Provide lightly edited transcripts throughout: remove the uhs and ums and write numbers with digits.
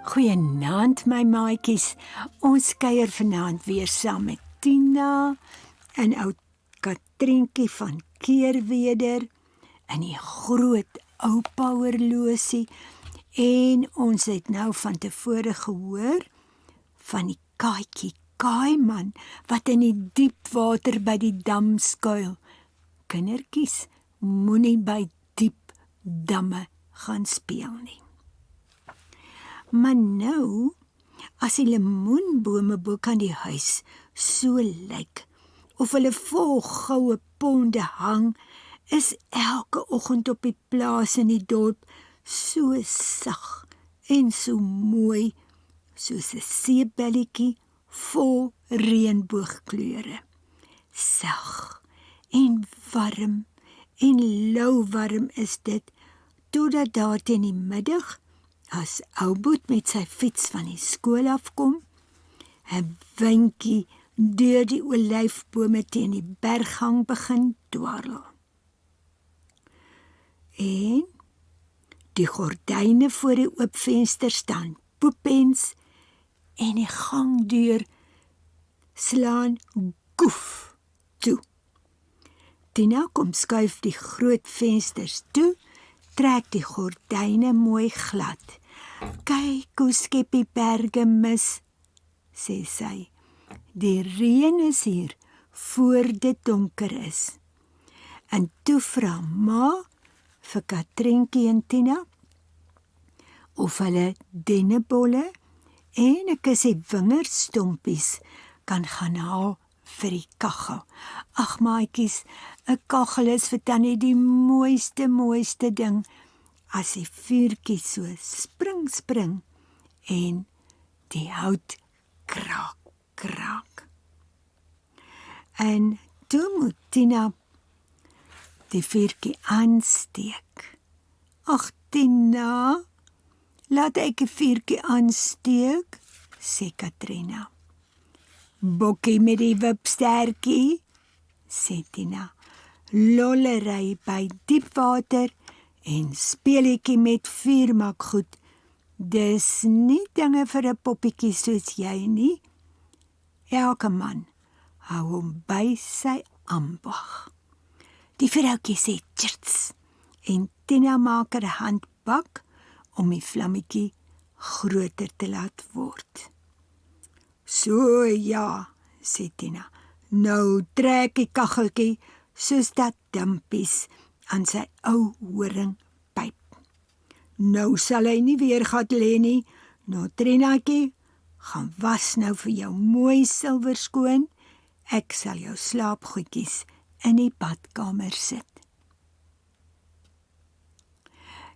Goeienaand my maatjies. Ons kuier vanaand weer saam met Tina en ou Katrientjie van Keerweder in die groot oupa horlosie. En ons het nou van tevore gehoor van die kaatjie Kaiman wat in die diep water by die dam skuil. Kindertjies, moenie by diep damme gaan speel nie. Maar nou, as die lemoenbome bo kan die huis so lyk, of hulle vol goue ponde hang, is elke oggend op die plaas in die dorp so sag en so mooi, soos 'n seebelletjie vol reënboogkleure. Sag en warm en lauwarm is dit, totdat daar teen die middag, as Ouboet met sy fiets van die skool afkom, 'n windjie deur die olyfbome teen die berghang begin dwarrel. En die gordyne voor die oop venster staan poepens en die gangdeur slaan goef toe. Tina kom skuif die groot vensters toe, trek die gordyne mooi glad. Kyk hoe skep die berge mis, sê sy. Die reën is hier voor dit donker is. En toe vra ma vir Katrientjie en Tina of hulle dennebolle en 'n kussie wingerdstompies kan gaan haal vir die kaggel. Ag maatjies, 'n kaggel is vir tannie die mooiste ding, as die vuurtjie so spring en die hout kraak. En toe moet Tina die vuurtjie aansteek. Ag Tina, laat ek die vuurtjie aansteek, sê Katrina. Bokkie met die wipstertjie, sê Tina. Lollery by diep water en speletjie met vuur maak goed. Dis nie dinge vir 'n poppietjie soos jy nie. Elke man hou hom by sy ambag. Die vroukie sê tjirts en Tina maak haar hand bak om die vlammetjie groter te laat word. So ja, sê Tina, nou trek die kaggeltjie soos dat dumpies aan sy ou horingpyp. Nou sal hy nie weer gat lê nie, nou Trinaatjie, gaan was nou vir jou mooi silwer skoon, ek sal jou slaapgoedjies in die badkamer sit.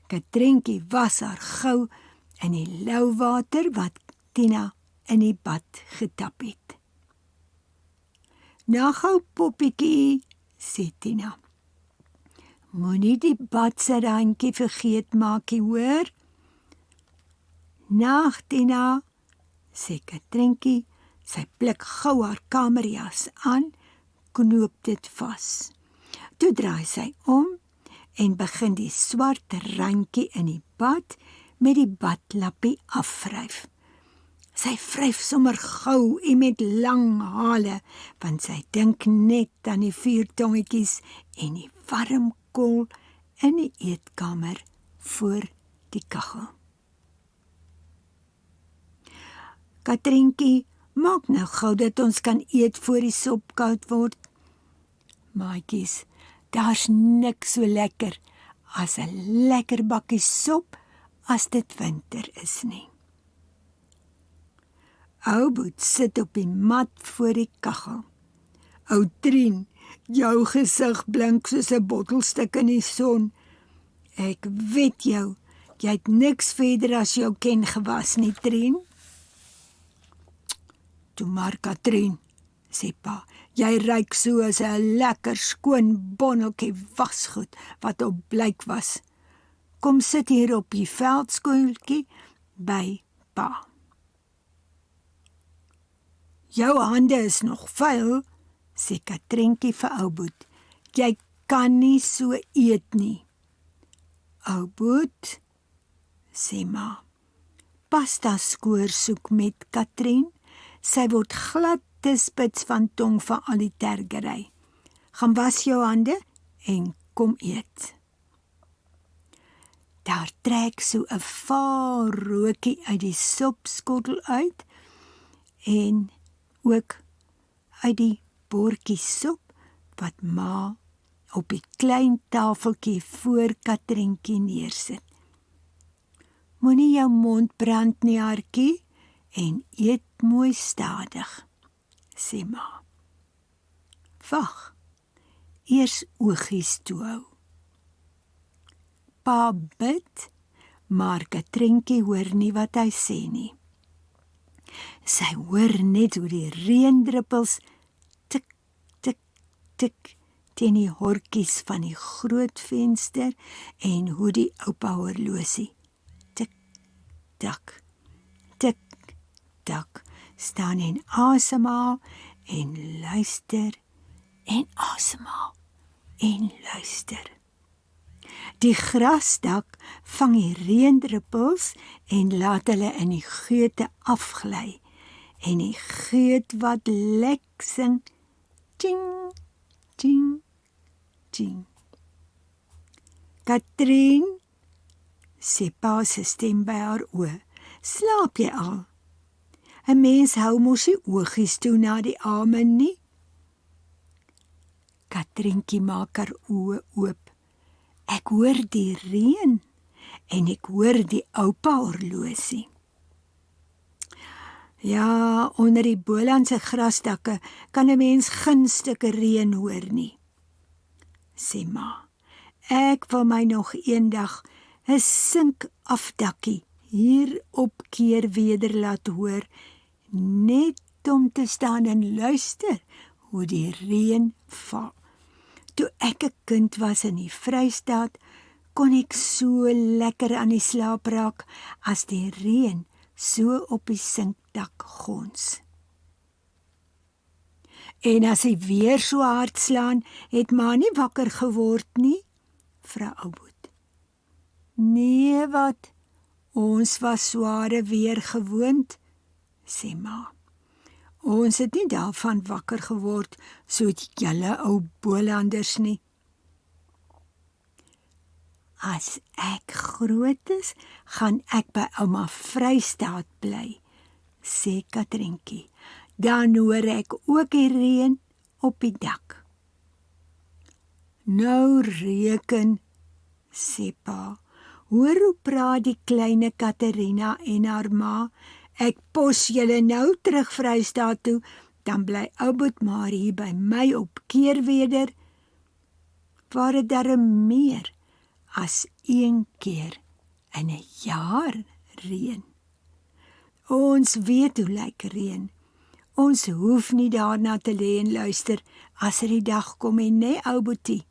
Katrientjie was haar gou in die lauwater wat Tina in die bad getap het. "Nagou poppietjie," sê Tina. "Moenie die bad se randjie vergeet maakie, hoor?" "Nag, Tina," sê Katrientjie. Sy pluk gou haar kamerjas aan, knoop dit vas. Toe draai sy om en begin die swart randjie in die bad met die badlappie afvryf. Sy vryf sommer gou en met lang hale, want sy dink net aan die vuurtongetjies en die warm kool in die eetkamer voor die kaggel. "Katrientjie, maak nou gou dat ons kan eet voor die sop koud word." "Maatjies, daar's niks so lekker as 'n lekker bakkie sop as dit winter is nie." Ouboet sit op die mat voor die kaggel. "Ou Trien, jou gesig blink soos 'n bottelstuk in die son. Ek weet jou, jy het niks verder as jou ken gewas nie, Trien." "Toe maar, Katrien," sê pa, "jy ruik so as 'n lekker skoon bonneltjie wasgoed wat op blyk was. Kom sit hier op die veldskooltjie by pa." "Jou hande is nog vuil," sê Katrientjie vir Ouboet. "Jy kan nie so eet nie." "Ouboet," sê ma, pasta skoor soek met Katrien. Sy word glad te spits van tong van al die tergery. Gaan was jou hande en kom eet. Daar trek so 'n vaal rookie uit die sopskottel uit en ook uit die bordjie sop wat ma op die klein tafeltjie voor Katrientjie neersit. Moenie jou mond brand nie, hartjie, en eet mooi stadig, sê ma. Wag, eers oogies toehou. Pa bid, maar Katrientjie hoor nie wat hy sê nie. Sy hoor net hoe die reendruppels tik, tik, tik teen die hortjies van die groot venster en hoe die oupa horlosie tik, tak, tik, tak staan en asemhaal en luister en asemhaal en luister. Die grasdak vang die reendruppels en laat hulle in die geute afgly. En die geut wat lek sing, ting, ting, ting. Katrien, sê pa se stem by haar oor, slaap jy al? 'n Mens hou mos die oogies toe na die amen nie. Katrientjie maak haar oë oop. Ek hoor die reën en ek hoor die oupa horlosie. Ja, onder die Bolandse grasdakke kan 'n mens geen stukke reën hoor nie, sê ma. Ek wil my nog eendag 'n sinkafdakkie hier op Keerweder laat hoor, net om te staan en luister hoe die reën val. Toe ek 'n kind was in die Vrystaat, kon ek so lekker aan die slaap raak as die reën so op die sinkdak gons. En as hy weer so hard slaan, het ma nie wakker geword nie, vra Ouboet. Nee, wat? Ons was sware weer gewoond, sê ma. Ons het nie daarvan wakker geword, soos julle ou Bolanders nie. As ek groot is, gaan ek by ouma Vrystaat bly, sê Katrientjie. Dan hoor ek ook die reën op die dak. Nou reken, sê pa. Hoor hoe praat die kleine Katerina en haar ma. Ek pos julle nou terug Vrystaat toe, dan bly Ouboet maar hier by my op Keerweder, waar dit darm meer as 1 keer in 'n jaar reën. Ons weet hoe lyk reën. Ons hoef nie daarna te lê en luister as die dag kom en nee, Ouboetie.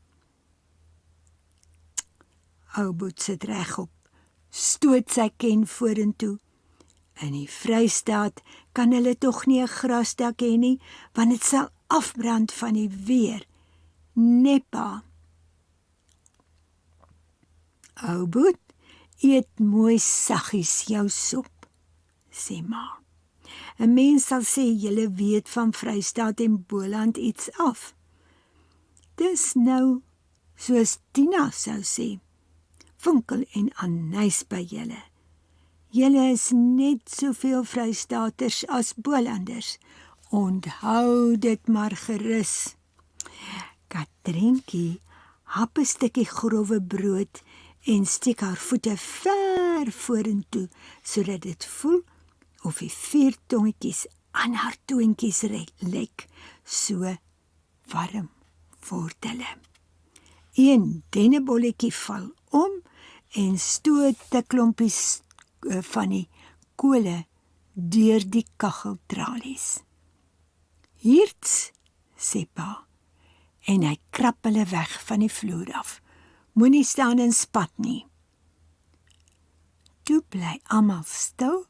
Ouboet sit regop, stoot sy ken vorentoe. In die Vrystaat kan hulle tog nie 'n grasdak hê nie, want dit sal afbrand van die weer. Neppa. Ouboet, eet mooi saggies jou sop, sê ma. 'n Mens sal sê julle weet van Vrystaat en Boland iets af. Dis nou, soos Tina sou sê, funkel en anys by julle. Julle is net soveel Vrystaaters as Bolanders. Onthou dit maar gerus. Katrientjie hap 'n stukkie grove brood en steek haar voete ver vorentoe, sodat dit voel of die 4 tongetjies aan haar toontjies lek. So warm word hulle. Een dennebolletjie val om en stoot 'n klompie van die kole deur die kacheltralies. Hierts, sê pa, en hy krap hulle weg van die vloer af. Moenie staan en spat nie. Toe bly almal stil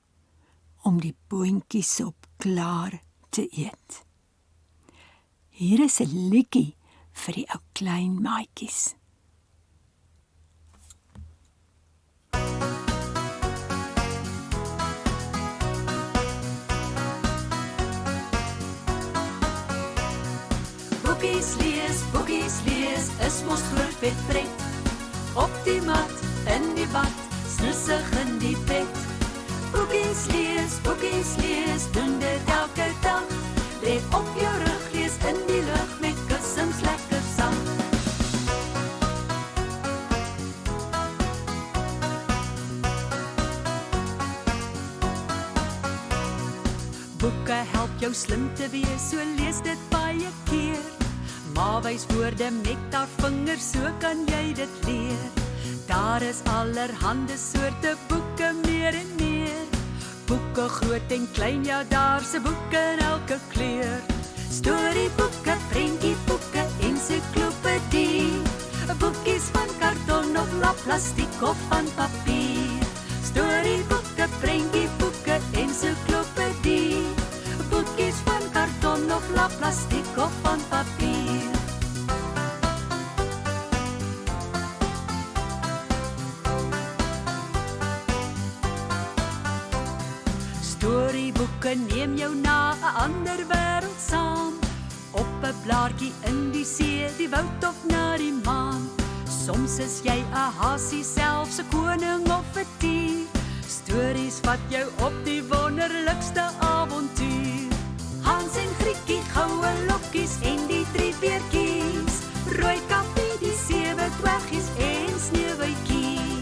om die boontjiesop klaar te eet. Hier is 'n liedjie vir die ou klein maatjies. boekies lees, is mos groot vet pret. Op die mat, in die bad, snoesig in die bed. Boekies lees, doen dit elke dag. Lê op jou rug, lees in die lug met kussings lekker sag. Boeke help jou slim te wees, so lees dit baie keer. Ma wys woorde met haar vingers, so kan jy dit leer. Daar is allerhande soorte boeke, meer en meer. Boeke groot en klein, ja daar's 'n boek in elke kleur. Storieboeke, prentjieboeke, ensiklopedie. Boekies van karton of lap, plastiek of van papier. Storieboeke, prentjieboeke, ensiklopedie. Boekies van karton of lap, plastiek of van papier. Storieboeke neem jou na 'n ander wêreld saam. Op 'n blaartjie in die see, die woud of na die maan. Soms is jy 'n hasie, selfs 'n koning of 'n dier. Stories vat jou op die wonderlikste avontuur. Hans en Grietjie, goue lokkies en die 3 beertjies. Rooikappie, die 7 dwergies en Sneeuwwitjie.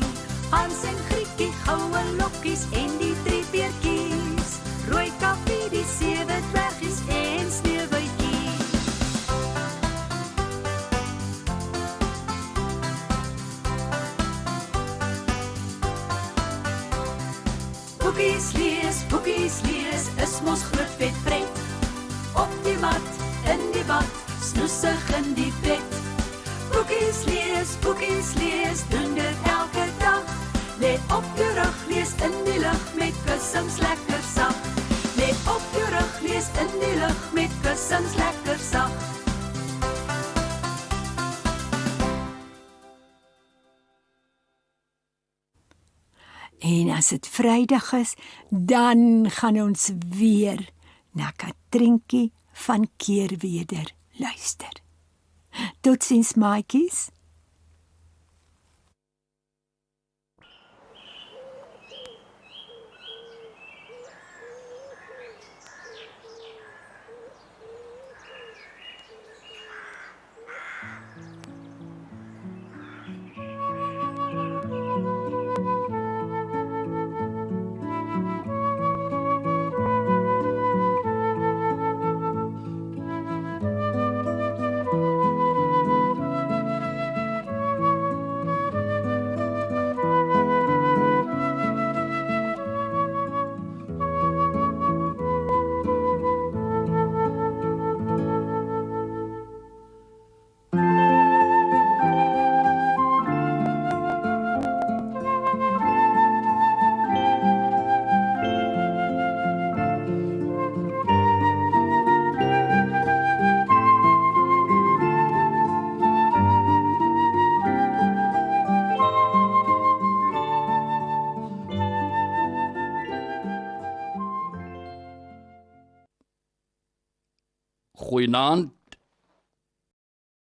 Hans en Grietjie, goue lokkies en die 3 beertjies. Rooikappie, die 7 dwergies en Sneeuwwitjie. Boekies lees, is mos groot vet pret. Op die mat, in die bad, snoesig in die bed. Boekies lees, doen dit elke dag. Lê op jou rug, lees in die lug met kussings lekker sag. Lê op jou rug, lees in die lug met kussings lekker sag. En as dit Vrydag is, dan gaan ons weer na Katrientjie van Keerweder luister. Totsiens maatjies. Goeienaand,